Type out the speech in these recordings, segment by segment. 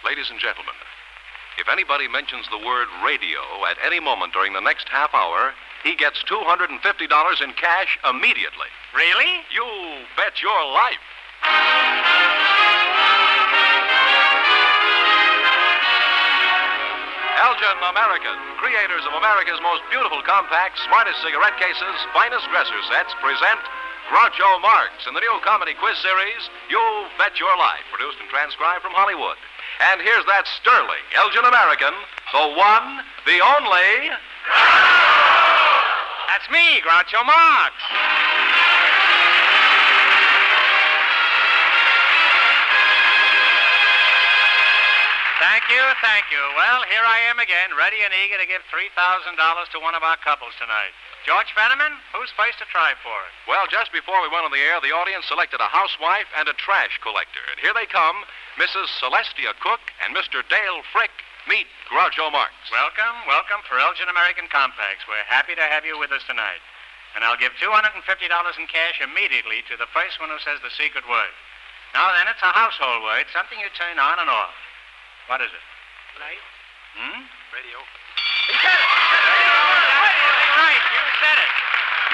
Ladies and gentlemen, if anybody mentions the word radio at any moment during the next half hour, he gets $250 in cash immediately. Really? You bet your life. Elgin American, creators of America's most beautiful compacts, smartest cigarette cases, finest dresser sets, present Groucho Marx in the new comedy quiz series, You Bet Your Life, produced and transcribed from Hollywood. And here's that sterling Elgin American, the one, the only... That's me, Groucho Marx. Thank you. Well, here I am again, ready and eager to give $3,000 to one of our couples tonight. George Fenneman, who's first to try for it? Well, just before we went on the air, the audience selected a housewife and a trash collector. And here they come, Mrs. Celestia Cook and Mr. Dale Frick. Meet Groucho Marx. Welcome for Elgin American Compacts. We're happy to have you with us tonight. And I'll give $250 in cash immediately to the first one who says the secret word. Now then, it's a household word, something you turn on and off. What is it? Light. Radio. He said it. Right, you said it.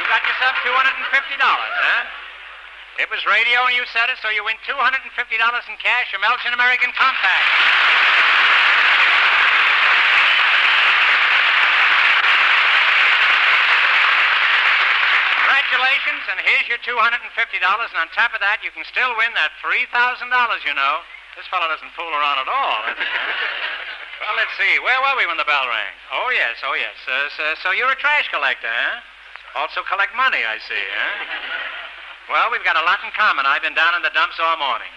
You got yourself $250, huh? It was radio and you said it, so you win $250 in cash from Elgin American Compact. Congratulations, and here's your $250, and on top of that, you can still win that $3,000, you know. This fellow doesn't fool around at all. Well, let's see. Where were we when the bell rang? Oh, yes. So you're a trash collector, huh? Also collect money, I see, huh? Well, we've got a lot in common. I've been down in the dumps all morning.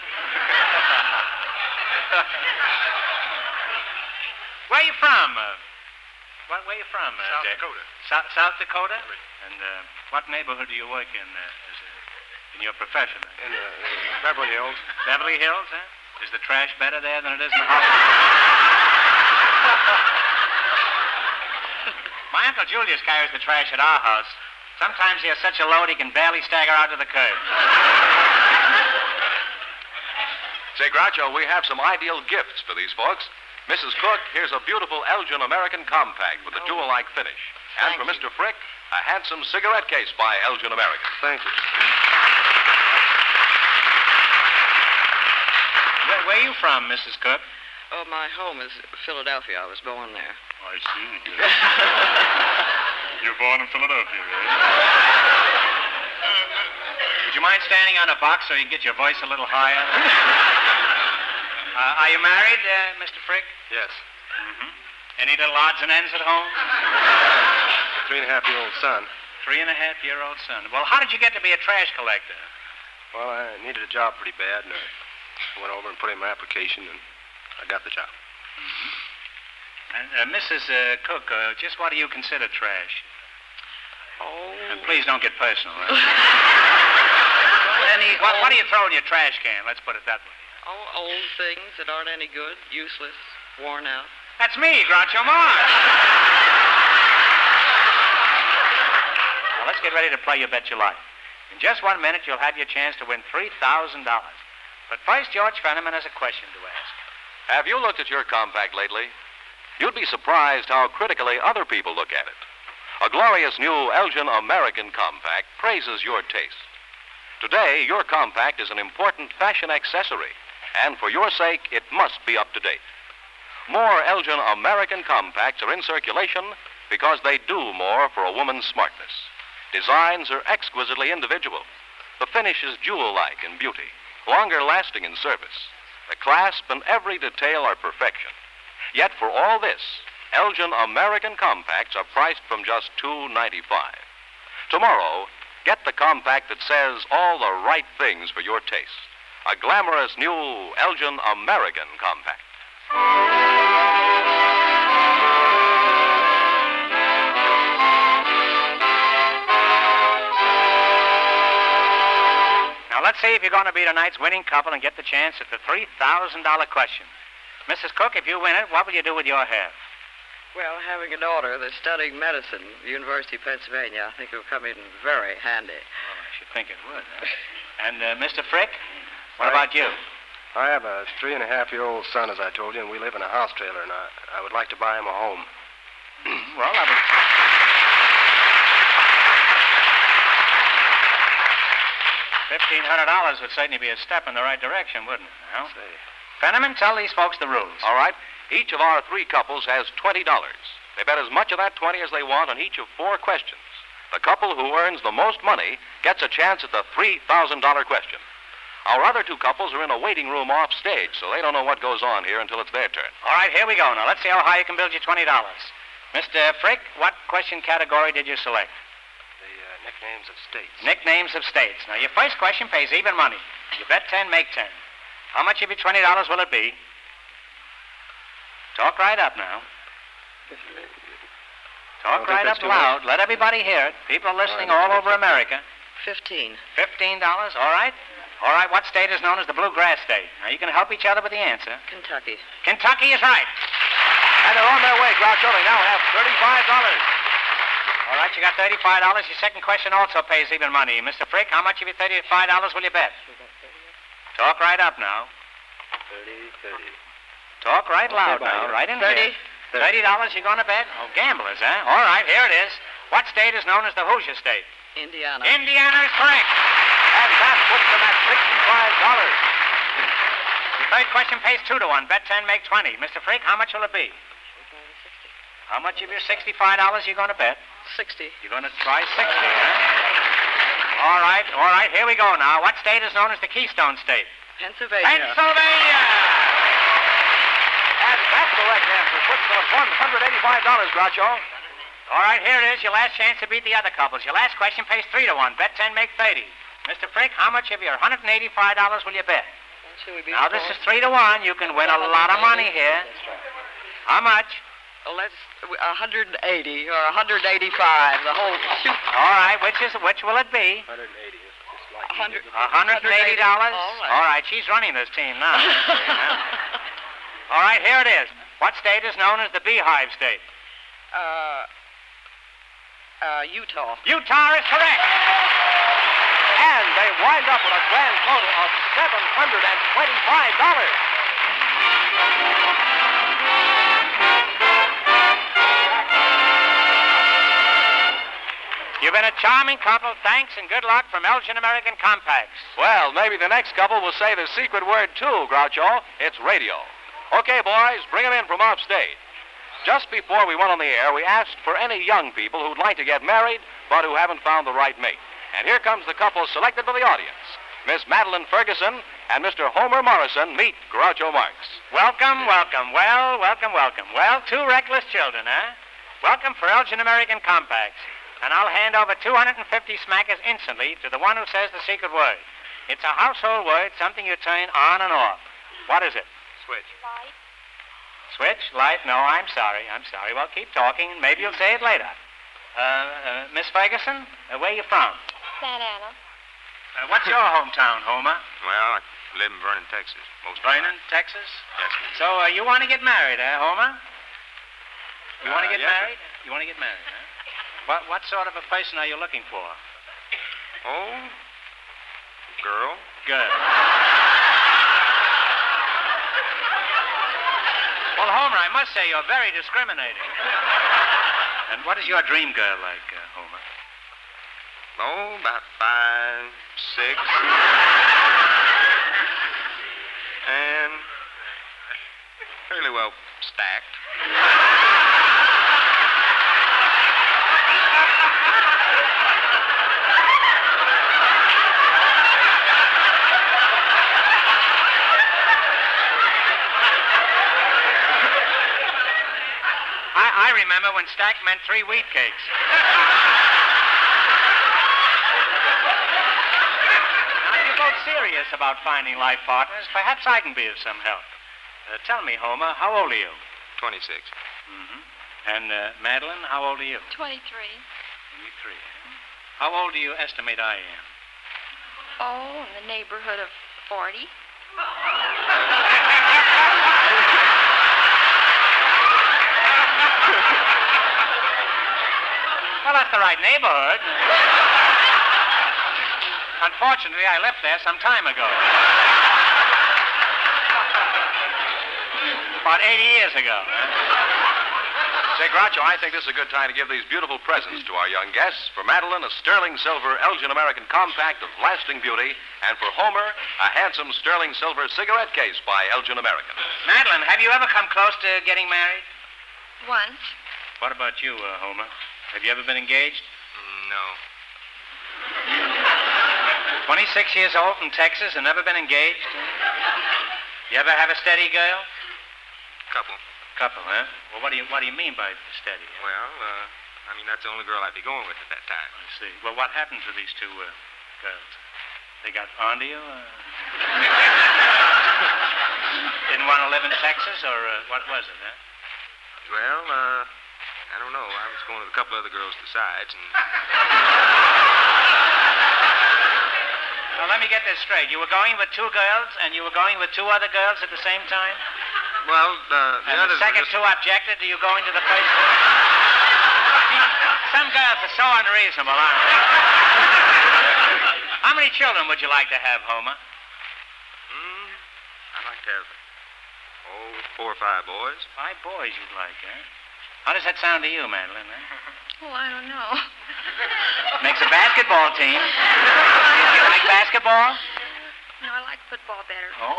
Where are you from? Where are you from, South Dick? Dakota. South Dakota? And what neighborhood do you work in in your profession? In Beverly Hills. Beverly Hills, huh? Is the trash better there than it is in the hospital? My Uncle Julius carries the trash at our house. Sometimes he has such a load he can barely stagger out to the curb. Say, Groucho, we have some ideal gifts for these folks. Mrs. Cook, here's a beautiful Elgin American Compact with a jewel-like finish. And for Mr. Frick, a handsome cigarette case by Elgin American. Thank you. Where are you from, Mrs. Cook? Oh, my home is Philadelphia. I was born there. I see. You're born in Philadelphia, right? Would you mind standing on a box so you can get your voice a little higher? Are you married, Mr. Frick? Yes. Mm-hmm. Any little odds and ends at home? 3.5-year-old son. 3.5-year-old son. Well, how did you get to be a trash collector? Well, I needed a job pretty bad, and I went over and put in my application, and I got the job. And Mrs. Cook, just what do you consider trash? Oh. And please don't get personal. Right? Well, what do you throw in your trash can? Let's put it that way. Oh, old things that aren't any good, useless, worn out. That's me, Groucho Marx. Now, let's get ready to play You Bet Your Life. In just 1 minute, you'll have your chance to win $3,000. But first, George Fenneman has a question to ask. Have you looked at your compact lately? You'd be surprised how critically other people look at it. A glorious new Elgin American Compact praises your taste. Today, your compact is an important fashion accessory, and for your sake, it must be up to date. More Elgin American Compacts are in circulation because they do more for a woman's smartness. Designs are exquisitely individual. The finish is jewel-like in beauty, longer lasting in service. The clasp and every detail are perfection. Yet for all this, Elgin American Compacts are priced from just $2.95. Tomorrow, get the compact that says all the right things for your taste. A glamorous new Elgin American Compact. Now, let's see if you're going to be tonight's winning couple and get the chance at the $3,000 question. Mrs. Cook, if you win it, what will you do with your hair? Well, having a daughter that's studying medicine at the University of Pennsylvania, I think it will come in very handy. Well, I should think it would. Huh? And, Mr. Frick, what about you? I have a 3.5-year-old son, as I told you, and we live in a house trailer, and I would like to buy him a home. Well, I was... $1,500 would certainly be a step in the right direction, wouldn't it? Now? Say. Fenneman, tell these folks the rules. All right. Each of our 3 couples has $20. They bet as much of that 20 as they want on each of 4 questions. The couple who earns the most money gets a chance at the $3,000 question. Our other 2 couples are in a waiting room off stage, so they don't know what goes on here until it's their turn. All right, here we go. Now, let's see how high you can build your $20. Mr. Frick, what question category did you select? The nicknames of states. Nicknames of states. Now, your first question pays even money. You bet 10, make 10. How much of your $20 will it be? Talk right up now. Talk right up loud. Let everybody hear it. People are listening all over America. 15. $15, all right? All right, what state is known as the Bluegrass State? Now, you can help each other with the answer. Kentucky. Kentucky is right. And they're on their way, Groucho. They now have $35. All right, you got $35. Your second question also pays even money. Mr. Frick, how much of your $35 will you bet? Talk right up now. 30. Talk right loud now, right in 30. here. $30 you're going to bet? Oh, gamblers, huh? All right, here it is. What state is known as the Hoosier State? Indiana. Indiana is correct. And that puts them at $65. The third question pays 2 to 1. Bet 10, make 20. Mr. Frick, how much will it be? How much of your $65 you're going to bet? 60. You're going to try 60, huh? All right, here we go now. What state is known as the Keystone State? Pennsylvania. Pennsylvania! And that correct answer puts them at $185, Groucho. All right, here it is. Your last chance to beat the other couples. Your last question pays 3 to 1. Bet 10, make 30. Mr. Frick, how much of your $185 will you bet? Now, this is 3 to 1. You can win a lot of money here. How much? Well, let's 180 or 185. The whole shoot. All right, which will it be? 180. $180. All right, she's running this team now. All right, here it is. What state is known as the Beehive State? Utah. Utah is correct. And they wind up with a grand total of $725. You've been a charming couple. Thanks and good luck from Elgin American Compacts. Well, maybe the next couple will say the secret word, too, Groucho. It's radio. Okay, boys, bring them in from off stage. Just before we went on the air, we asked for any young people who'd like to get married, but who haven't found the right mate. And here comes the couple selected by the audience. Miss Madeline Ferguson and Mr. Homer Morrison meet Groucho Marx. Welcome, welcome. Well, welcome, welcome. Well, 2 reckless children, huh? Welcome for Elgin American Compacts. And I'll hand over 250 smackers instantly to the one who says the secret word. It's a household word, something you turn on and off. What is it? Switch. Switch? Light? No, I'm sorry. Well, keep talking, and maybe you'll say it later. Miss Ferguson, where are you from? Santa Ana. What's your hometown, Homer? Well, I live in Vernon, Texas. Vernon, Texas? Yes. So, you want to get married, Homer? You want to get yes, married? You want to get married, huh? What sort of a person are you looking for? Oh, girl. Good. Well, Homer, I must say you're very discriminating. And what is your dream girl like, Homer? Oh, about 5, 6. And fairly well stacked. I remember when stacked meant 3 wheat cakes. Now, if you're both serious about finding life partners, perhaps I can be of some help. Tell me, Homer, how old are you? 26. Mm-hmm. And, Madeline, how old are you? 23. 23. How old do you estimate I am? Oh, in the neighborhood of 40. Well, that's the right neighborhood. Unfortunately, I left there some time ago. about 80 years ago. Say, Groucho, I think this is a good time to give these beautiful presents to our young guests. For Madeline, a sterling silver Elgin American compact of lasting beauty. And for Homer, a handsome sterling silver cigarette case by Elgin American. Madeline, have you ever come close to getting married? Once. What about you, Homer? Have you ever been engaged? No. 26 years old from Texas and never been engaged? You ever have a steady girl? Couple, huh? Well, what do you mean by steady? Well, I mean, that's the only girl I'd be going with at that time. I see. Well, what happened to these two girls? They got onto you? Didn't want to live in Texas, or what was it, huh? Well, I don't know. I was going with a couple other girls besides, and... Now, let me get this straight. You were going with two girls, and you were going with two other girls at the same time? Well, and the second two objected to you going to the first two? Some girls are so unreasonable, aren't they? How many children would you like to have, Homer? I'd like to have, 4 or 5 boys. 5 boys you'd like, huh? How does that sound to you, Madeline, huh? Oh, I don't know. Makes a basketball team. Do you like basketball? No, I like football better. Oh.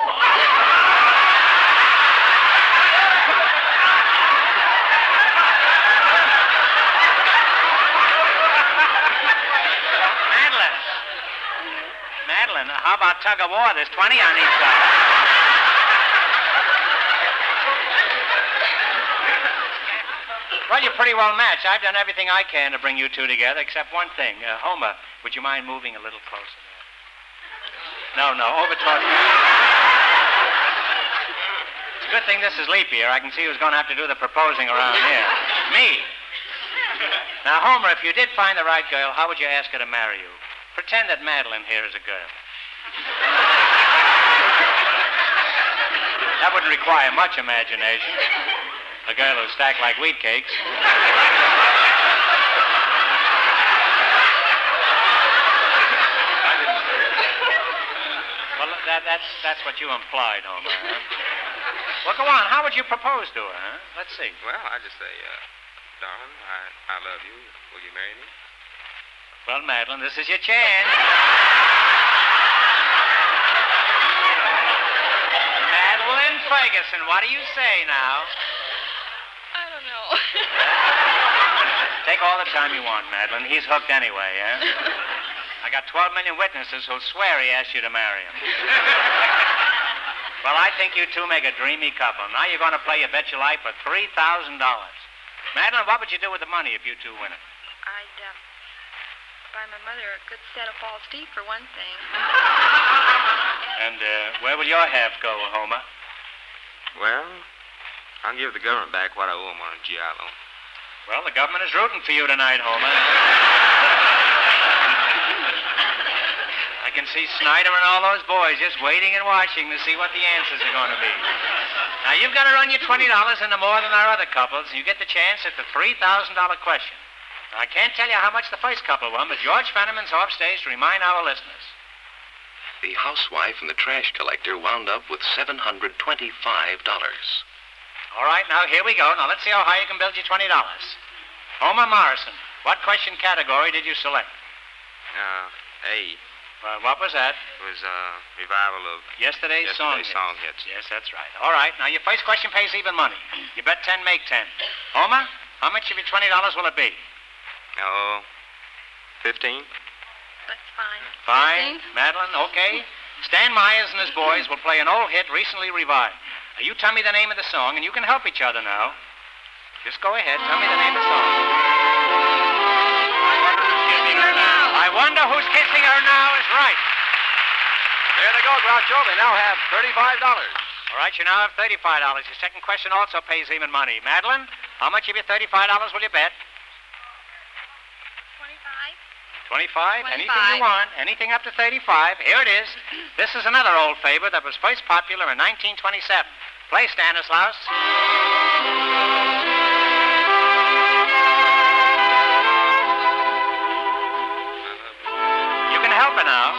Madeline, how about tug of war? There's 20 on each side. Well, you're pretty well matched. I've done everything I can to bring you two together, except one thing. Homer, would you mind moving a little closer there? No, over toward me. It's a good thing this is leap year. I can see who's going to have to do the proposing around here. Me. Now, Homer, if you did find the right girl, how would you ask her to marry you? Pretend that Madeline here is a girl. That wouldn't require much imagination. A girl who's stacked like wheat cakes. Well, that's what you implied, Homer, huh? Well, go on. How would you propose to her, huh? Let's see. Well, I'd just say, darling, I love you. Will you marry me? Well, Madeline, this is your chance. Madeline Ferguson, what do you say now? I don't know. Take all the time you want, Madeline. He's hooked anyway, eh? I got 12 million witnesses who'll swear he asked you to marry him. Well, I think you two make a dreamy couple. Now you're going to play You Bet Your Life for $3,000. Madeline, what would you do with the money if you two win it? I'd buy my mother a good set of false teeth, for one thing. And where will your half go, Homer? Well, I'll give the government back what I owe them on a GI loan. Well, the government is rooting for you tonight, Homer. I can see Snyder and all those boys just waiting and watching to see what the answers are going to be. Now, you've got to run your $20 into more than our other couples, and you get the chance at the $3,000 question. Now, I can't tell you how much the first couple won, but George Fenneman's offstage to remind our listeners. The housewife and the trash collector wound up with $725. All right, now, here we go. Now, let's see how high you can build your $20. Homer Morrison, what question category did you select? A. Well, what was that? It was revival of Yesterday's song hits. Yes, that's right. All right, now, your first question pays even money. You bet 10, make 10. Homer, how much of your $20 will it be? 15. That's fine. Fine. Madeline, okay. Stan Myers and his boys will play an old hit recently revived. Now, you tell me the name of the song, and you can help each other now. Just go ahead. Tell me the name of the song. Kissing her now. I wonder who's kissing her now is right. There they go, Groucho. They now have $35. All right, you now have $35. Your second question also pays even money. Madeline, how much of your $35 will you bet? 25? 25. Anything you want. Anything up to 35. Here it is. This is another old favorite that was first popular in 1927. Play, Stanislaus. You can help her now.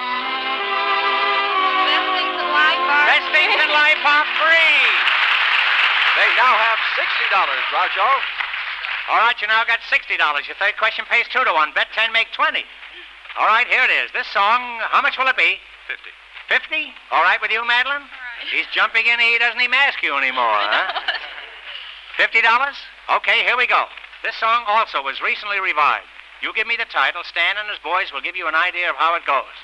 Best things in life are... Best things in life are free. They now have $60, Groucho. All right, you now got $60. Your third question pays 2 to 1. Bet 10, make 20. All right, here it is. This song, how much will it be? 50. 50? All right with you, Madeline? All right. He's jumping in, he doesn't even ask you anymore, huh? $50? Okay, here we go. This song also was recently revived. You give me the title. Stan and his boys will give you an idea of how it goes.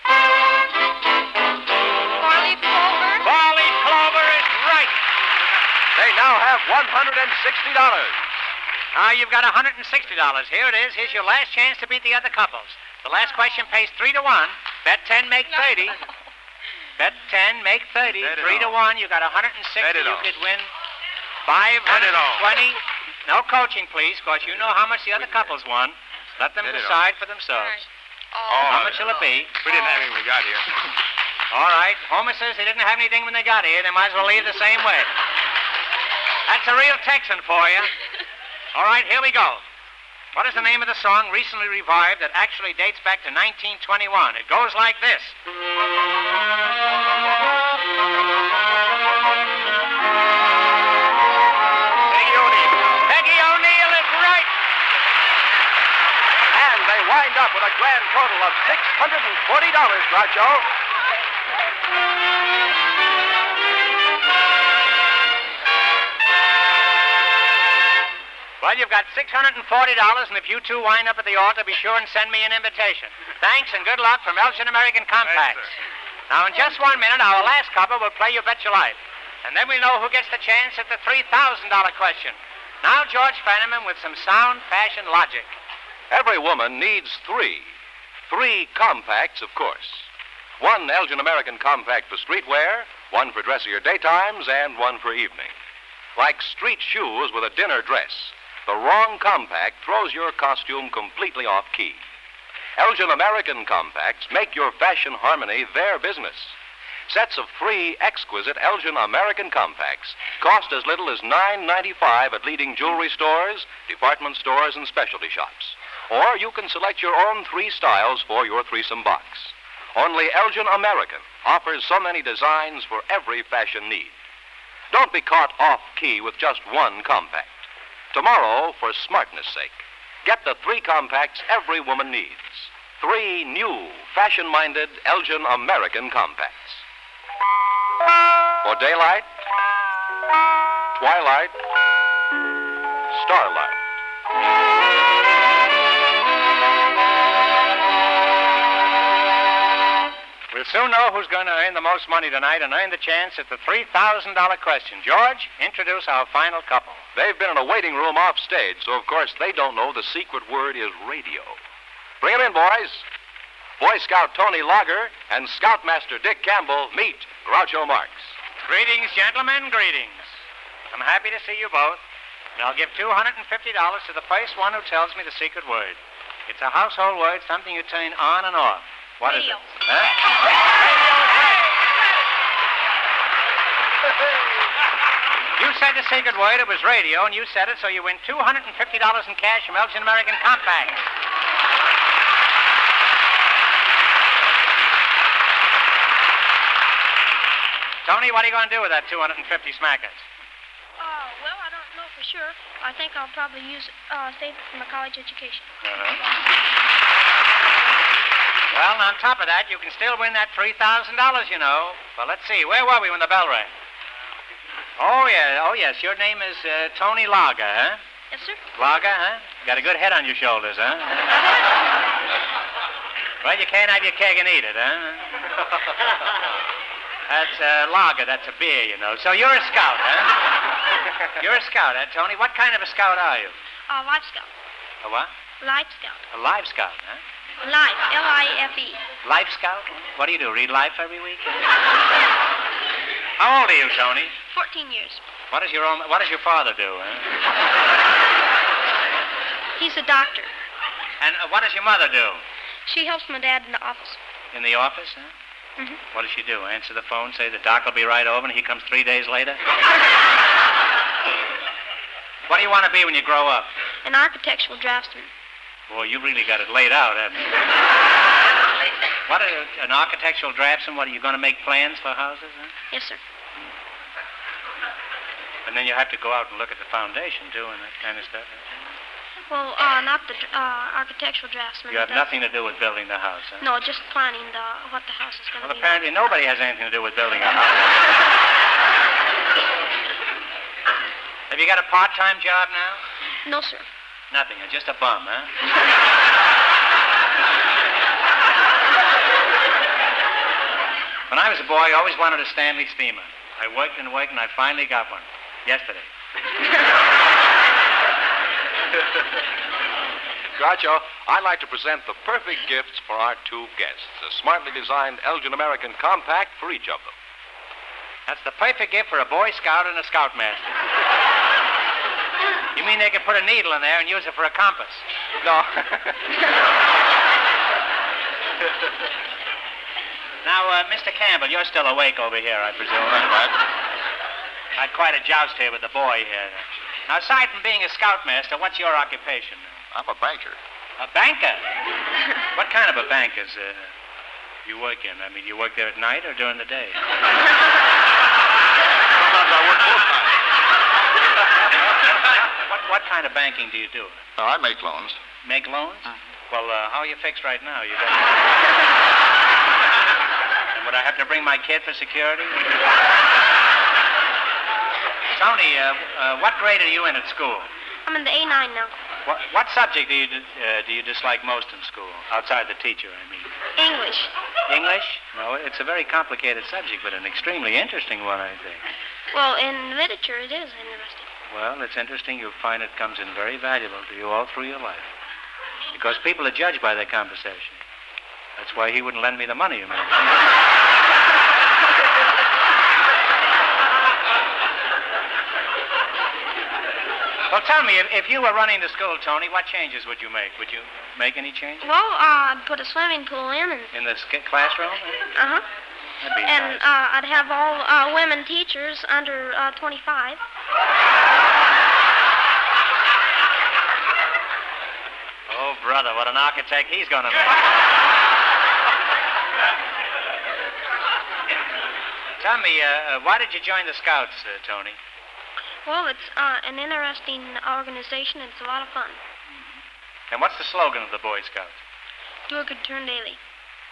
Four-leaf clover. Four-leaf clover is right. They now have $160. Now you've got $160. Here it is. Here's your last chance to beat the other couples. The last question pays 3 to 1. Bet 10, make 30. Bet 10, make 30. Bet it 3 to all. 1. You got 160. Bet it You all. could win Bet it all. 520. No coaching, please, because you know how much the other couples won. Let them Bet it decide for All themselves. right. Oh. How much will it be? We didn't have anything when we got here. All right. Homer says they didn't have anything when they got here. They might as well leave the same way. That's a real Texan for you. All right, here we go. What is the name of the song recently revived that actually dates back to 1921? It goes like this. Peggy O'Neill. Peggy O'Neill is right. And they wind up with a grand total of $640, Groucho. Well, you've got $640, and if you two wind up at the altar, be sure and send me an invitation. Thanks and good luck from Elgin American Compacts. sir. Now, in just 1 minute, our last couple will play You Bet Your Life. And then we'll know who gets the chance at the $3,000 question. Now, George Fenneman with some sound fashion logic. Every woman needs three. Three compacts, of course. One Elgin American compact for streetwear, one for dressier daytimes, and one for evening. Like street shoes with a dinner dress, the wrong compact throws your costume completely off key. Elgin American compacts make your fashion harmony their business. Sets of 3 exquisite Elgin American compacts cost as little as $9.95 at leading jewelry stores, department stores, and specialty shops. Or you can select your own 3 styles for your threesome box. Only Elgin American offers so many designs for every fashion need. Don't be caught off-key with just one compact. Tomorrow, for smartness' sake, get the 3 compacts every woman needs. 3 new, fashion-minded Elgin American compacts. For daylight, twilight, starlight. We'll soon know who's going to earn the most money tonight and earn the chance at the $3,000 question. George, introduce our final couple. They've been in a waiting room off stage, so of course they don't know the secret word is radio. Bring 'em in, boys. Boy Scout Tony Lager and Scoutmaster Dick Campbell meet Groucho Marx. Greetings, gentlemen, greetings. I'm happy to see you both. And I'll give $250 to the first one who tells me the secret word. It's a household word, something you turn on and off. What is Radio. it? Huh? Radio is right. You said the secret word, it was radio, and you said it, so you win $250 in cash from Elgin American Compact. Tony, what are you going to do with that 250 smackers? Well, I don't know for sure. I think I'll probably save it for my college education. Well, on top of that, you can still win that $3,000, you know. Well, let's see. Where were we when the bell rang? Oh, yeah. Oh, yes. Your name is Tony Lager, huh? Yes, sir. Lager, huh? Got a good head on your shoulders, huh? Well, you can't have your cake and eat it, huh? That's lager. That's a beer, you know. So you're a scout, huh? You're a scout, huh, Tony? What kind of a scout are you? Life Scout. A what? Life Scout. A live scout, huh? Life. L-I-F-E. Life scout? What do you do, read Life every week? How old are you, Tony? 14 years. What does your father do, huh? He's a doctor. And what does your mother do? She helps my dad in the office. In the office, huh? Mm-hmm. What does she do? Answer the phone, say the doc will be right over, and he comes 3 days later? What do you want to be when you grow up? An architectural draftsman. Boy, you really got it laid out, haven't you? What, an architectural draftsman? What, are you going to make plans for houses, huh? Yes, sir. And then you have to go out and look at the foundation, too, and that kind of stuff. Well, not the architectural draftsman. You have nothing to do with building the house, huh? No, just planning what the house is going to Well, be. apparently nobody has anything to do with building a house. Have you got a part-time job now? No, sir. Nothing. You're just a bum, huh? When I was a boy, I always wanted a Stanley steamer. I worked and worked, and I finally got one. Yesterday. Groucho, I'd like to present the perfect gifts for our two guests. A smartly designed Elgin American compact for each of them. That's the perfect gift for a Boy Scout and a Scoutmaster. You mean they could put a needle in there and use it for a compass? No. Now, Mr. Campbell, you're still awake over here, I presume. Had quite a joust here with the boy here. Now, aside from being a Scoutmaster, what's your occupation? I'm a banker. A banker? What kind of a bank is you work in? I mean, you work there at night or during the day? Sometimes I work both nights. What kind of banking do you do? I make loans. Make loans? Well, how are you fixed right now? You got... And would I have to bring my kid for security? Tony, what grade are you in at school? I'm in the A9 now. What subject do you dislike most in school? Outside the teacher, I mean. English. English? No, it's a very complicated subject, but an extremely interesting one, I think. Well, in literature, it is interesting. Well, it's interesting. You'll find it comes in very valuable to you all through your life. Because people are judged by their conversation. That's why he wouldn't lend me the money, you mean. Well, tell me, if you were running the school, Tony, what changes would you make? Would you make any changes? Well, I'd put a swimming pool in and... In the classroom? Uh-huh. That'd be And nice. I'd have all women teachers under 25. Oh, brother, what an architect he's going to make. Tell me, why did you join the Scouts, Tony? Well, it's an interesting organization, and it's a lot of fun. And what's the slogan of the Boy Scouts? Do a good turn daily,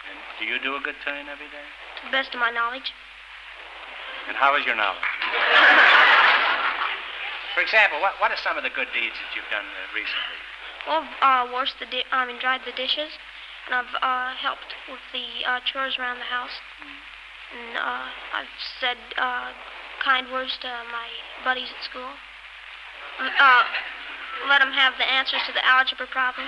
And do you do a good turn every day? to the best of my knowledge. And how is your knowledge? For example, what are some of the good deeds that you've done recently? Well, dried the dishes, and I've helped with the chores around the house. And I've said kind words to my buddies at school. Let them have the answers to the algebra problem.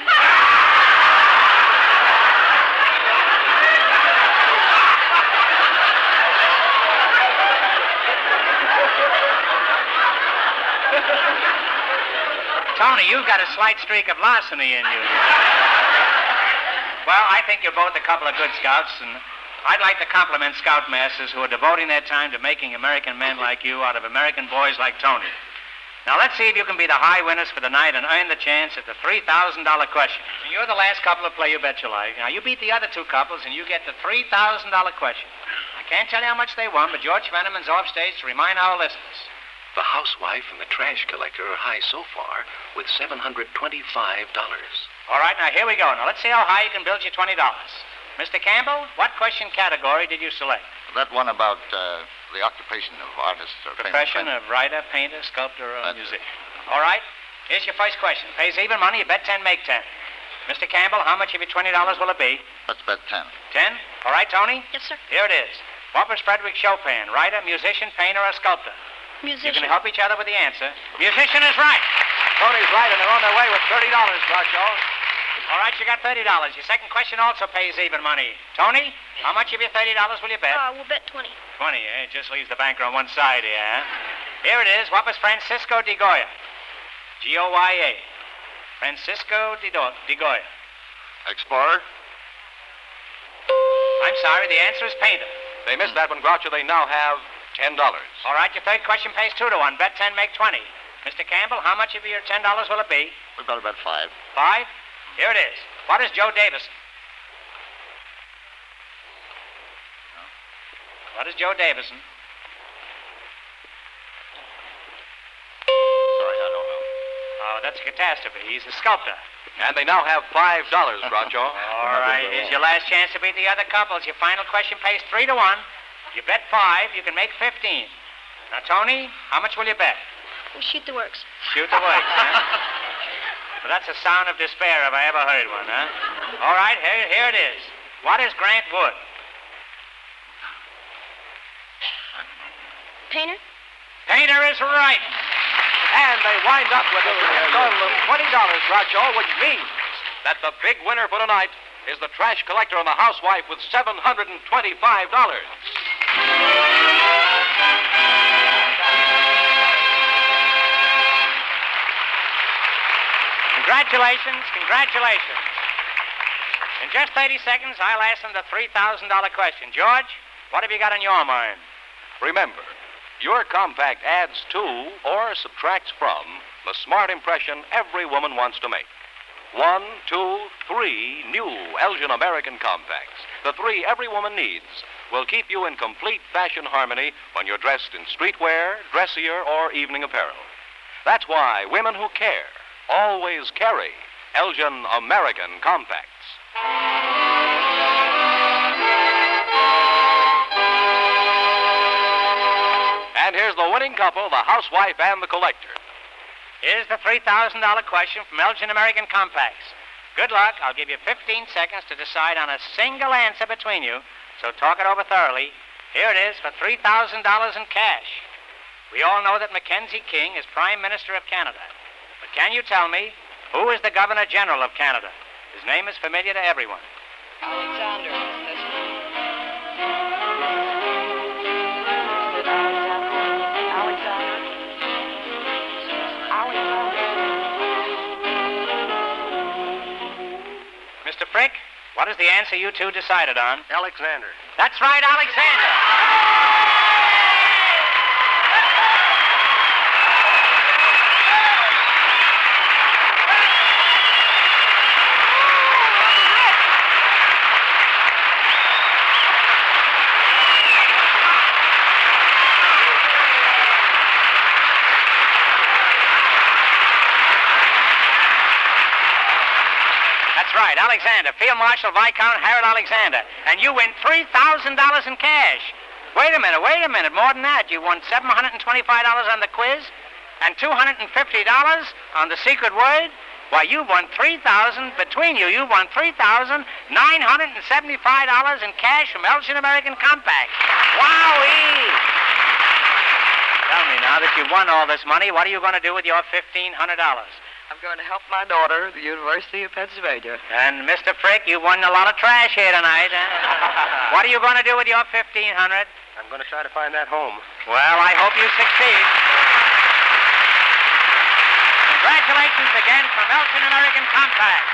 Tony, you've got a slight streak of larceny in you. Well, I think you're both a couple of good scouts, and I'd like to compliment scoutmasters who are devoting their time to making American men like you out of American boys like Tony. Now, let's see if you can be the high winners for the night and earn the chance at the $3,000 question. And you're the last couple to play You Bet Your Life. Now, you beat the other two couples, and you get the $3,000 question. I can't tell you how much they won, but George Fenneman's off stage to remind our listeners. The housewife and the trash collector are high so far with $725. All right, now, here we go. Now, let's see how high you can build your $20. Mr. Campbell, what question category did you select? That one about the occupation of artists or Profession famous of writer, painter, sculptor, or That's musician. All right. Here's your first question. Pays even money. You bet 10, make 10. Mr. Campbell, how much of your $20 will it be? Let's bet 10. 10? All right, Tony? Yes, sir. Here it is. What was Frederick Chopin? Writer, musician, painter, or sculptor? You Musician. can help each other with the answer. Musician is right. Tony's right, and they're on their way with $30, Groucho. All right, you got $30. Your second question also pays even money. Tony, how much of your $30 will you bet? We'll bet 20. 20, eh? It just leaves the banker on one side here, huh? Here it is. What was Francisco de Goya? G-O-Y-A. Francisco de Goya. Explorer? I'm sorry, the answer is painter. They missed that one, Groucho. They now have $10. All right, your third question pays 2 to 1. Bet 10, make 20. Mr. Campbell, how much of your $10 will it be? We better bet 5. 5? Here it is. What is Joe Davison? What is Joe Davison? No, that's a catastrophe. He's a sculptor. And they now have $5, Groucho. All right, here's your last chance to beat the other couples. Your final question pays 3-1. You bet 5, you can make 15. Now, Tony, how much will you bet? Shoot the works. Shoot the works, huh? Well, that's a sound of despair if I ever heard one, huh? All right, here it is. What is Grant Wood? Painter? Painter is right. And they wind up with a grand total of $20, Groucho, which means that the big winner for tonight is the trash collector and the housewife with $725. Congratulations, congratulations. In just 30 seconds, I'll ask them the $3,000 question. George, what have you got on your mind? Remember, your compact adds to or subtracts from the smart impression every woman wants to make. 1, 2, 3 new Elgin American compacts. The 3 every woman needs will keep you in complete fashion harmony when you're dressed in streetwear, dressier, or evening apparel. That's why women who care always carry Elgin American compacts. And here's the winning couple, the housewife and the collector. Here's the $3,000 question from Elgin American Compacts. Good luck. I'll give you 15 seconds to decide on a single answer between you, so talk it over thoroughly. Here it is for $3,000 in cash. We all know that Mackenzie King is Prime Minister of Canada. But can you tell me who is the Governor General of Canada? His name is familiar to everyone. Alexander. Mr. Frick, what is the answer you two decided on? Alexander. That's right, Alexander. That's right, Alexander. Field Marshal Viscount Harold Alexander. And you win $3,000 in cash. Wait a minute. More than that. You won $725 on the quiz and $250 on the secret word. Why, you won $3,000. Between you, you won $3,975 in cash from Elgin American Compact. Wowee! Tell me now that you won all this money, what are you going to do with your $1,500? I'm going to help my daughter at the University of Pennsylvania. And Mr. Frick, you won a lot of trash here tonight. What are you going to do with your $1,500? I'm going to try to find that home. Well, I hope you succeed. Congratulations again from Elgin American Compact.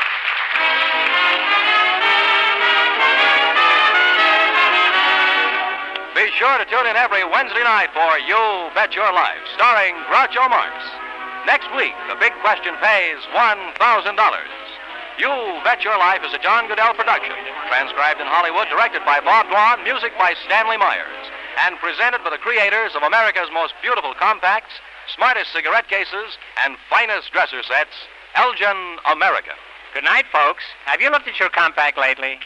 Be sure to tune in every Wednesday night for You Bet Your Life, starring Groucho Marx. Next week, the big question pays $1,000. You Bet Your Life is a John Goodell production, transcribed in Hollywood, directed by Bob Dwan, music by Stanley Myers, and presented by the creators of America's most beautiful compacts, smartest cigarette cases, and finest dresser sets, Elgin American. Good night, folks. Have you looked at your compact lately?